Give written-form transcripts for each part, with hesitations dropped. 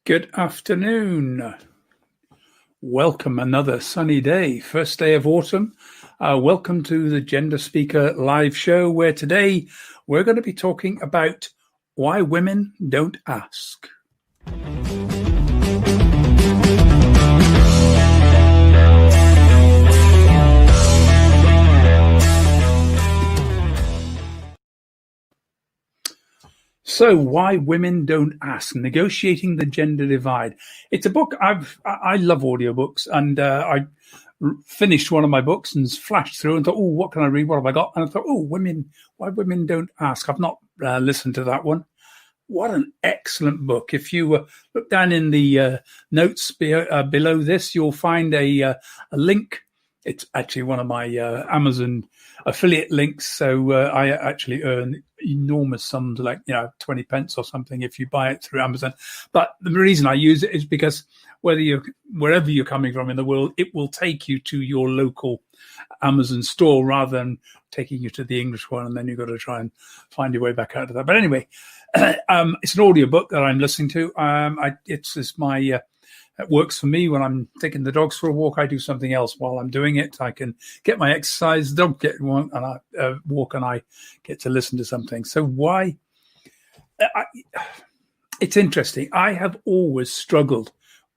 Good afternoon. Welcome, another sunny day, first day of autumn. Welcome to the Gender Speaker live show, where today we're going to be talking about why women don't ask. So, why women don't ask? Negotiating the gender divide. It's a book I love audiobooks, and I finished one of my books and flashed through and thought, oh, what can I read? What have I got? And I thought, why women don't ask? I've not listened to that one. What an excellent book. If you look down in the notes below this, you'll find a link. It's actually one of my Amazon affiliate links. So I actually earn enormous sums, like 20 pence or something if you buy it through Amazon. But the reason I use it is because wherever you're coming from in the world, it will take you to your local Amazon store rather than taking you to the English one, and then you've got to try and find your way back out of that. But anyway, it's an audiobook that I'm listening to. It works for me when I'm taking the dogs for a walk. I do something else while I'm doing it. I can get my exercise, the dog get one, and I walk, and I get to listen to something. So why? It's interesting. I have always struggled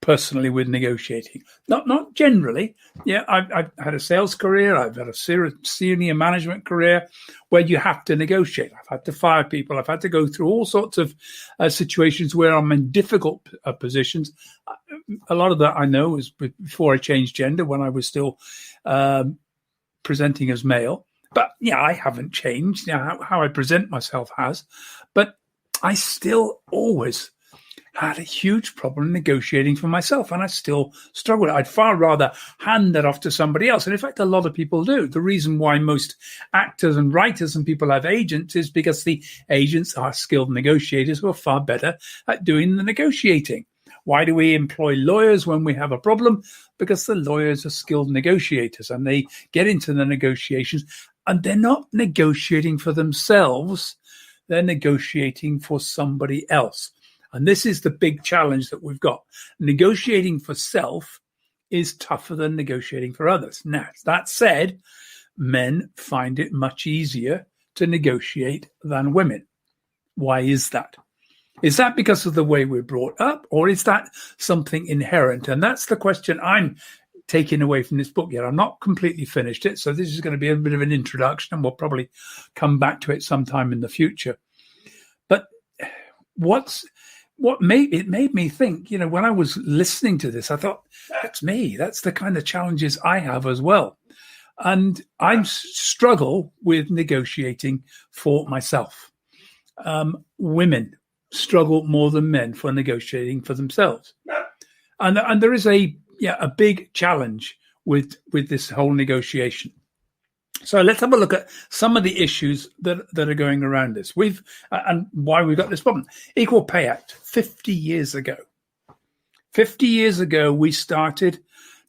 personally with negotiating. Not generally. Yeah, I've had a sales career. I've had a senior management career where you have to negotiate. I've had to fire people. I've had to go through all sorts of situations where I'm in difficult positions. A lot of that I know was before I changed gender, when I was still presenting as male. But yeah, I haven't changed. How I present myself has. But I still always had a huge problem negotiating for myself, and I still struggle. I'd far rather hand that off to somebody else. And in fact, a lot of people do. The reason why most actors and writers and people have agents is because the agents are skilled negotiators who are far better at doing the negotiating. Why do we employ lawyers when we have a problem? Because the lawyers are skilled negotiators, and they get into the negotiations, and they're not negotiating for themselves. They're negotiating for somebody else. And this is the big challenge that we've got. Negotiating for self is tougher than negotiating for others. Now, that said, men find it much easier to negotiate than women. Why is that? Is that because of the way we're brought up, or is that something inherent? And that's the question I'm taking away from this book yet. I'm not completely finished it, so this is going to be a bit of an introduction, and we'll probably come back to it sometime in the future. But what made me think, when I was listening to this, I thought, that's me. That's the kind of challenges I have as well. And I struggle with negotiating for myself. Women struggle more than men for negotiating for themselves. And there is a big challenge with this whole negotiation. So let's have a look at some of the issues that are going around this. And why we've got this problem. Equal Pay Act, 50 years ago. 50 years ago, we started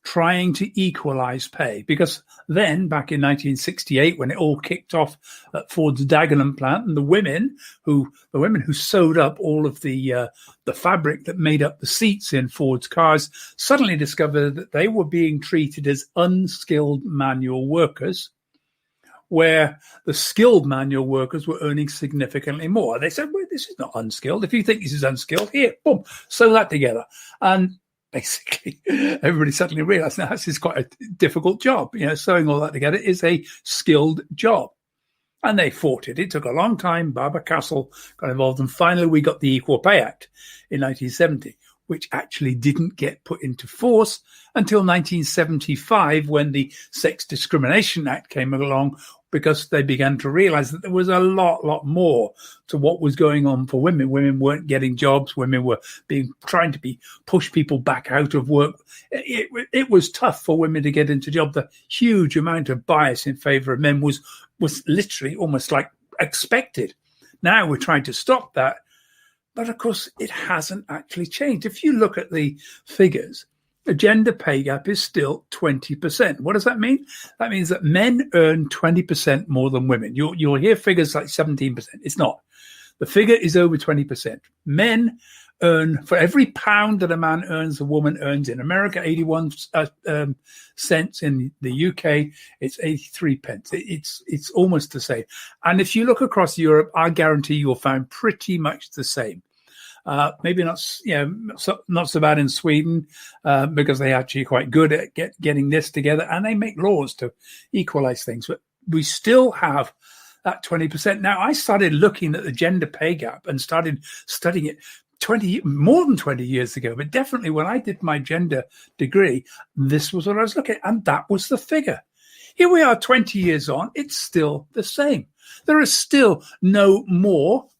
trying to equalize pay, because then, back in 1968, when it all kicked off at Ford's Dagenham plant, and the women who sewed up all of the fabric that made up the seats in Ford's cars suddenly discovered that they were being treated as unskilled manual workers, where the skilled manual workers were earning significantly more. They said, well, this is not unskilled. If you think this is unskilled, here, boom, sew that together. And basically, everybody suddenly realized now this is quite a difficult job. Sewing all that together is a skilled job. And they fought it. It took a long time. Barbara Castle got involved. And finally, we got the Equal Pay Act in 1970, which actually didn't get put into force until 1975, when the Sex Discrimination Act came along, because they began to realize that there was a lot more to what was going on for women. Women weren't getting jobs. Women were trying to push people back out of work. It was tough for women to get into jobs. The huge amount of bias in favor of men was literally almost like expected. Now we're trying to stop that. But of course, it hasn't actually changed. If you look at the figures, the gender pay gap is still 20%. What does that mean? That means that men earn 20% more than women. You'll hear figures like 17%. It's not. The figure is over 20%. Men earn, for every pound that a man earns, a woman earns. In America, 81 cents. In the UK, it's 83 pence. It's almost the same. And if you look across Europe, I guarantee you'll find pretty much the same. Maybe not so bad in Sweden, because they're actually quite good at getting this together, and they make laws to equalize things. But we still have that 20%. Now, I started looking at the gender pay gap and started studying it more than 20 years ago, but definitely when I did my gender degree, this was what I was looking at, and that was the figure. Here we are 20 years on, it's still the same. There are still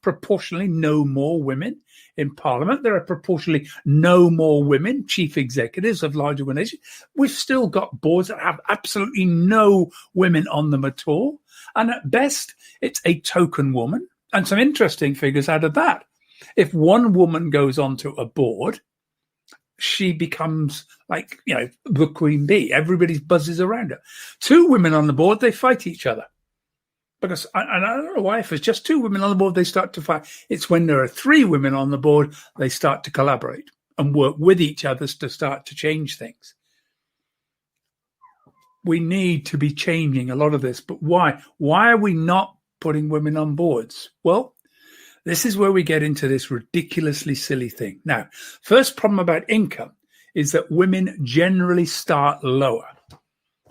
proportionally no more women in Parliament. There are proportionally no more women chief executives of large organizations. We've still got boards that have absolutely no women on them at all. And at best, it's a token woman. And some interesting figures out of that. If one woman goes onto a board, she becomes like, the queen bee. Everybody buzzes around her. Two women on the board, they fight each other. Because, and I don't know why, if it's just two women on the board, they start to fight. It's when there are three women on the board, they start to collaborate and work with each other to start to change things. We need to be changing a lot of this. But why? Why are we not putting women on boards? Well, this is where we get into this ridiculously silly thing. Now, first problem about income is that women generally start lower.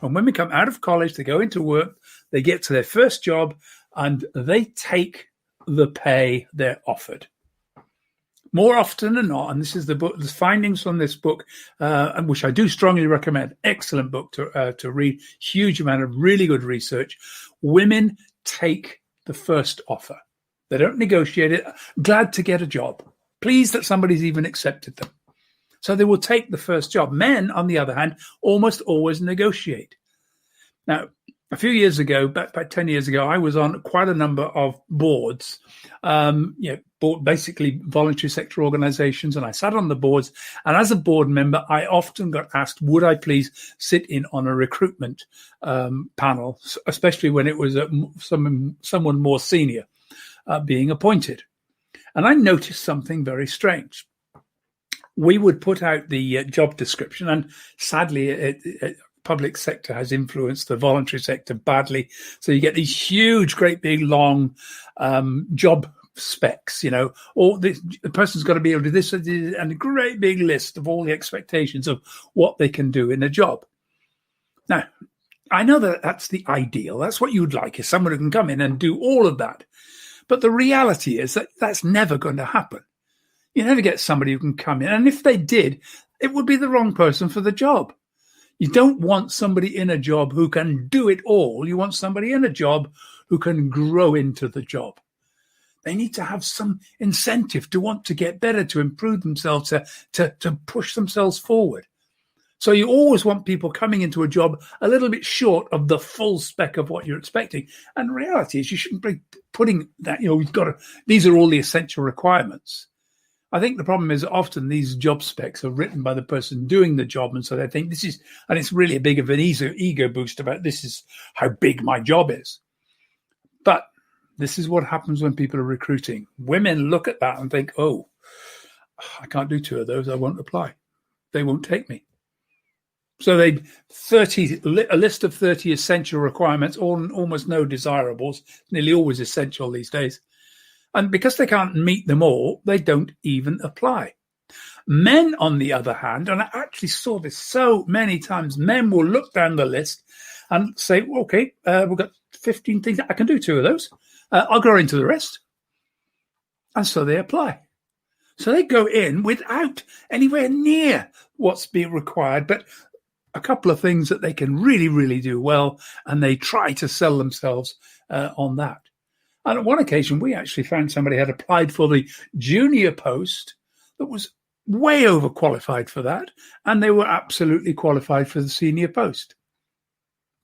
When women come out of college, they go into work, they get to their first job, and they take the pay they're offered. More often than not, and this is the findings from this book, which I do strongly recommend, excellent book to read, huge amount of really good research. Women take the first offer. They don't negotiate it. Glad to get a job. Pleased that somebody's even accepted them. So they will take the first job. Men, on the other hand, almost always negotiate. Now, a few years ago, about 10 years ago, I was on quite a number of boards, basically voluntary sector organizations, and I sat on the boards. And as a board member, I often got asked, would I please sit in on a recruitment panel, especially when it was someone more senior being appointed. And I noticed something very strange. We would put out the job description, and sadly, public sector has influenced the voluntary sector badly. So you get these huge, great big, long job specs, or the person's got to be able to do this and a great big list of all the expectations of what they can do in a job. Now, I know that that's the ideal. That's what you'd like, is someone who can come in and do all of that. But the reality is that that's never going to happen. You never get somebody who can come in. And if they did, it would be the wrong person for the job. You don't want somebody in a job who can do it all. You want somebody in a job who can grow into the job. They need to have some incentive to want to get better, to improve themselves, to push themselves forward. So you always want people coming into a job a little bit short of the full spec of what you're expecting. And the reality is you shouldn't be putting that, these are all the essential requirements. I think the problem is often these job specs are written by the person doing the job. And so they think this is, and it's really a big of an ego boost about this is how big my job is. But this is what happens when people are recruiting. Women look at that and think, oh, I can't do two of those. I won't apply. They won't take me. So a list of 30 essential requirements, almost no desirables, nearly always essential these days. And because they can't meet them all, they don't even apply. Men, on the other hand, and I actually saw this so many times, men will look down the list and say, okay, we've got 15 things. I can do two of those. I'll go into the rest. And so they apply. So they go in without anywhere near what's being required, but a couple of things that they can really, really do well, and they try to sell themselves on that. And on one occasion, we actually found somebody had applied for the junior post that was way overqualified for that, and they were absolutely qualified for the senior post.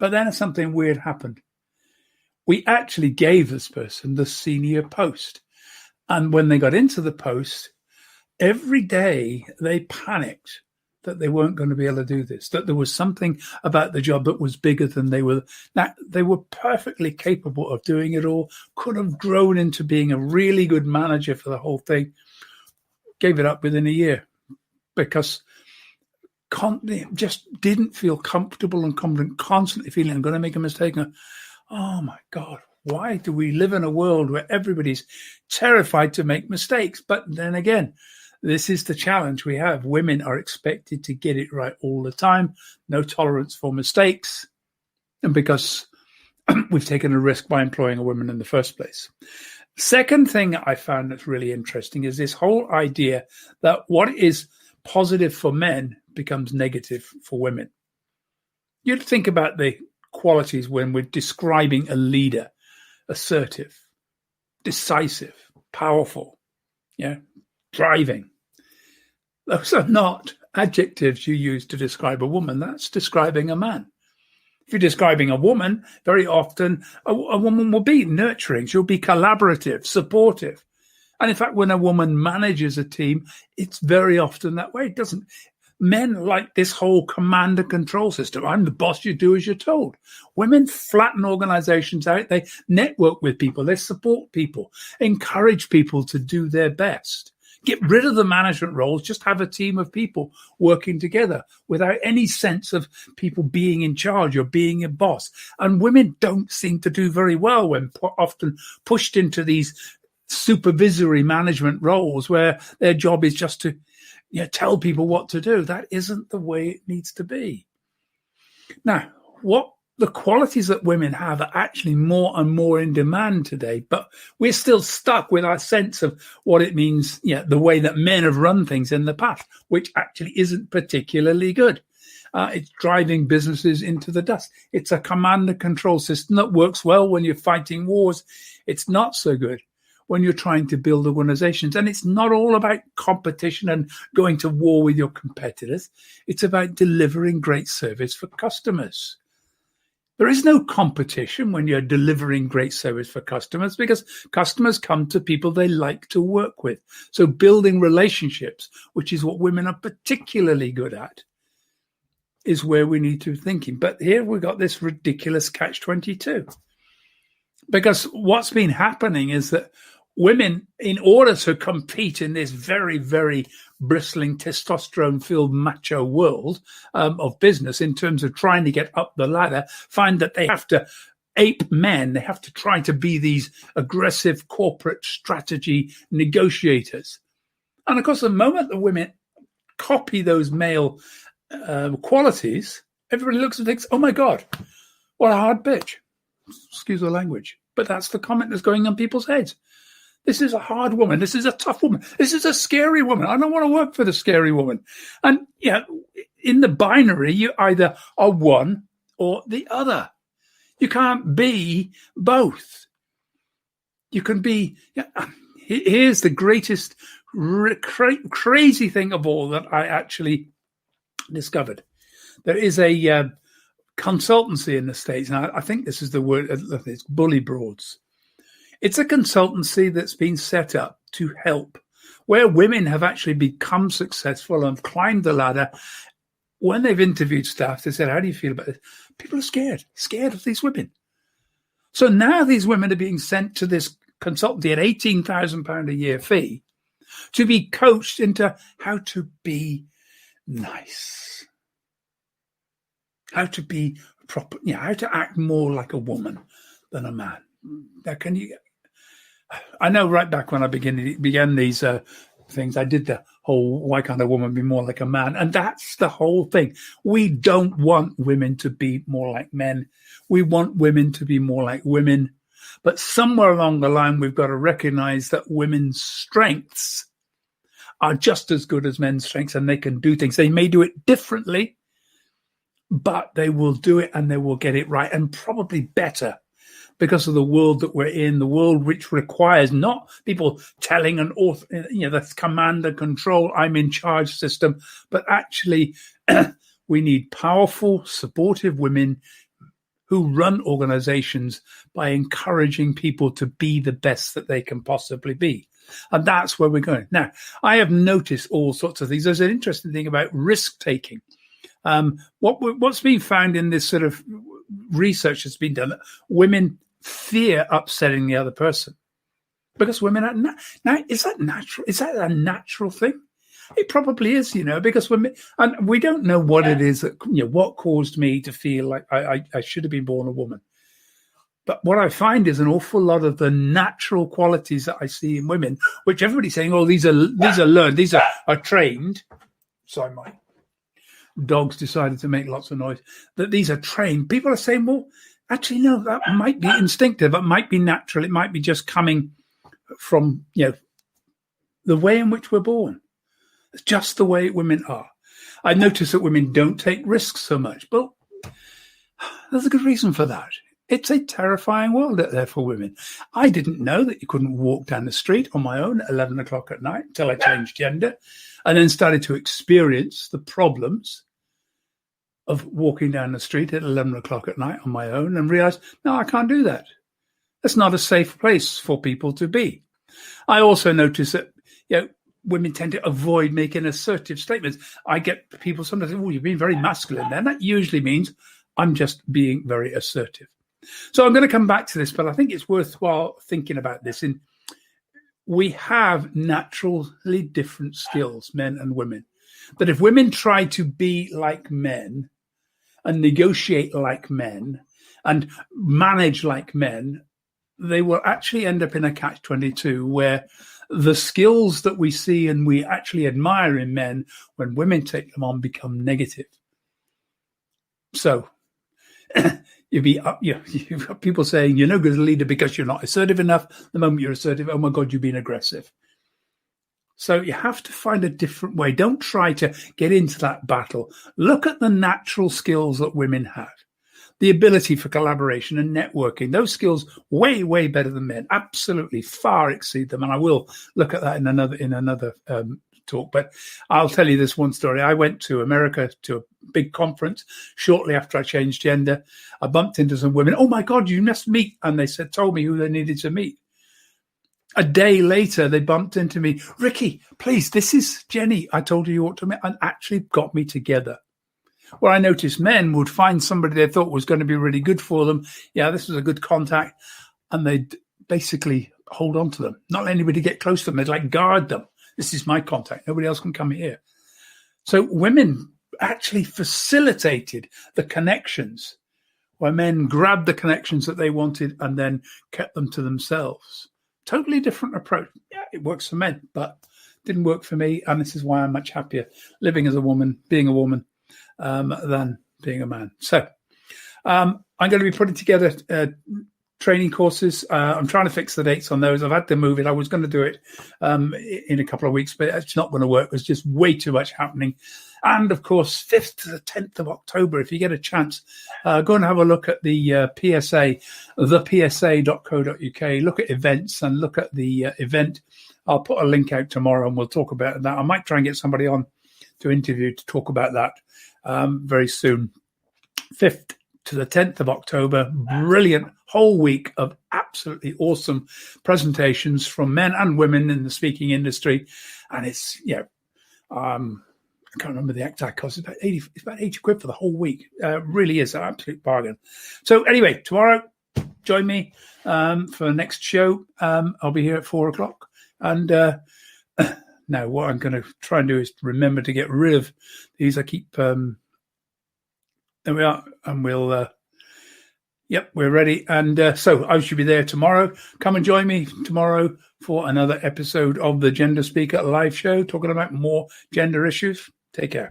But then something weird happened. We actually gave this person the senior post. And when they got into the post, every day they panicked that they weren't going to be able to do this, that there was something about the job that was bigger than they were. Now, they were perfectly capable of doing it all, could have grown into being a really good manager for the whole thing. gave it up within a year because just didn't feel comfortable and confident, constantly feeling I'm going to make a mistake. And, oh my God, why do we live in a world where everybody's terrified to make mistakes? But then again, this is the challenge we have. Women are expected to get it right all the time, no tolerance for mistakes, and because we've taken a risk by employing a woman in the first place. Second thing I found that's really interesting is this whole idea that what is positive for men becomes negative for women. You'd think about the qualities when we're describing a leader: assertive, decisive, powerful, driving. Those are not adjectives you use to describe a woman. That's describing a man. If you're describing a woman, very often a woman will be nurturing. She'll be collaborative, supportive. And in fact, when a woman manages a team, it's very often that way. It doesn't. Men like this whole command and control system. I'm the boss, you do as you're told. Women flatten organizations out. They network with people. They support people, encourage people to do their best. Get rid of the management roles. Just have a team of people working together without any sense of people being in charge or being a boss. And women don't seem to do very well when often pushed into these supervisory management roles where their job is just to tell people what to do. That isn't the way it needs to be. Now, what the qualities that women have are actually more and more in demand today, but we're still stuck with our sense of what it means, the way that men have run things in the past, which actually isn't particularly good. It's driving businesses into the dust. It's a command and control system that works well when you're fighting wars. It's not so good when you're trying to build organizations. And it's not all about competition and going to war with your competitors. It's about delivering great service for customers. There is no competition when you're delivering great service for customers because customers come to people they like to work with. So building relationships, which is what women are particularly good at, is where we need to be thinking. But here we've got this ridiculous catch-22. Because what's been happening is that women, in order to compete in this very, very bristling testosterone-filled macho world of business in terms of trying to get up the ladder, find that they have to ape men. They have to try to be these aggressive corporate strategy negotiators. And of course, the moment the women copy those male qualities, everybody looks and thinks, oh my God, what a hard bitch. Excuse the language. But that's the comment that's going on people's heads. This is a hard woman. This is a tough woman. This is a scary woman. I don't want to work for the scary woman. And in the binary, you either are one or the other. You can't be both. You can be. Here's the greatest crazy thing of all that I actually discovered. There is a consultancy in the States, and I think this is the word. It's Bully Broads. It's a consultancy that's been set up to help, where women have actually become successful and climbed the ladder. When they've interviewed staff, they said, how do you feel about this? People are scared of these women. So now these women are being sent to this consultancy at £18,000 a year fee to be coached into how to be nice, how to be proper, how to act more like a woman than a man. Now, I know right back when I began these things, I did the whole, why can't a woman be more like a man? And that's the whole thing. We don't want women to be more like men. We want women to be more like women. But somewhere along the line, we've got to recognize that women's strengths are just as good as men's strengths, and they can do things. They may do it differently, but they will do it and they will get it right, and probably better, because of the world that we're in, the world which requires not people telling an author, the command and control, I'm in charge system, but actually we need powerful, supportive women who run organizations by encouraging people to be the best that they can possibly be. And that's where we're going. Now, I have noticed all sorts of things. There's an interesting thing about risk-taking. What's been found in this sort of research that's been done, women fear upsetting the other person. because women are now. Is that natural? Is that a natural thing? It probably is, because women, and we don't know what it is that, what caused me to feel like I should have been born a woman. But what I find is an awful lot of the natural qualities that I see in women, which everybody's saying, oh, these are learned, these are trained. Sorry, my dogs decided to make lots of noise. That these are trained. People are saying, well, actually, no, that might be instinctive. It might be natural. It might be just coming from, the way in which we're born. It's just the way women are. I notice that women don't take risks so much. But there's a good reason for that. It's a terrifying world out there for women. I didn't know that you couldn't walk down the street on my own at 11 o'clock at night until I changed gender and then started to experience the problems of walking down the street at 11 o'clock at night on my own and realized, no, I can't do that. It's not a safe place for people to be. I also notice that, women tend to avoid making assertive statements. I get people sometimes say, oh, you've been very masculine there. And that usually means I'm just being very assertive. So I'm going to come back to this, but I think it's worthwhile thinking about this. We have naturally different skills, men and women. But if women try to be like men and negotiate like men and manage like men, they will actually end up in a catch-22 where the skills that we see and we actually admire in men, when women take them on, become negative. So you've got people saying you're no good as a leader because you're not assertive enough. The moment you're assertive, oh my God, you've been aggressive. So you have to find a different way. Don't try to get into that battle. Look at the natural skills that women have. The ability for collaboration and networking, those skills way, way better than men, absolutely far exceed them. And I will look at that in another talk. But I'll tell you this one story. I went to America to a big conference shortly after I changed gender. I bumped into some women. Oh my God, you must meet. And they told me who they needed to meet. A day later, they bumped into me. Ricky, please, this is Jenny. I told you ought to meet, and actually got me together. Where I noticed men would find somebody they thought was going to be really good for them. Yeah, this was a good contact. And they'd basically hold on to them. Not let anybody get close to them. They'd guard them. This is my contact. Nobody else can come here. So women actually facilitated the connections where men grabbed the connections that they wanted and then kept them to themselves. Totally different approach. Yeah, it works for men, but didn't work for me. And this is why I'm much happier living as a woman, being a woman, than being a man. So I'm going to be putting together training courses. I'm trying to fix the dates on those. I've had to move it. I was going to do it in a couple of weeks, but it's not going to work. There's just way too much happening. And of course, 5th to the 10th of October, if you get a chance, go and have a look at the PSA, thepsa.co.uk. Look at events and look at the event. I'll put a link out tomorrow and we'll talk about that. I might try and get somebody on to interview to talk about that very soon. 5th to the 10th of October, brilliant whole week of absolutely awesome presentations from men and women in the speaking industry. And it's, I can't remember the exact cost. It's about 80 quid for the whole week. Really is an absolute bargain. So anyway, tomorrow, join me for the next show. I'll be here at 4 o'clock. And now what I'm going to try and do is remember to get rid of these. I keep, there we are. And we'll, we're ready. And so I should be there tomorrow. Come and join me tomorrow for another episode of the Gender Speaker live show, talking about more gender issues. Take care.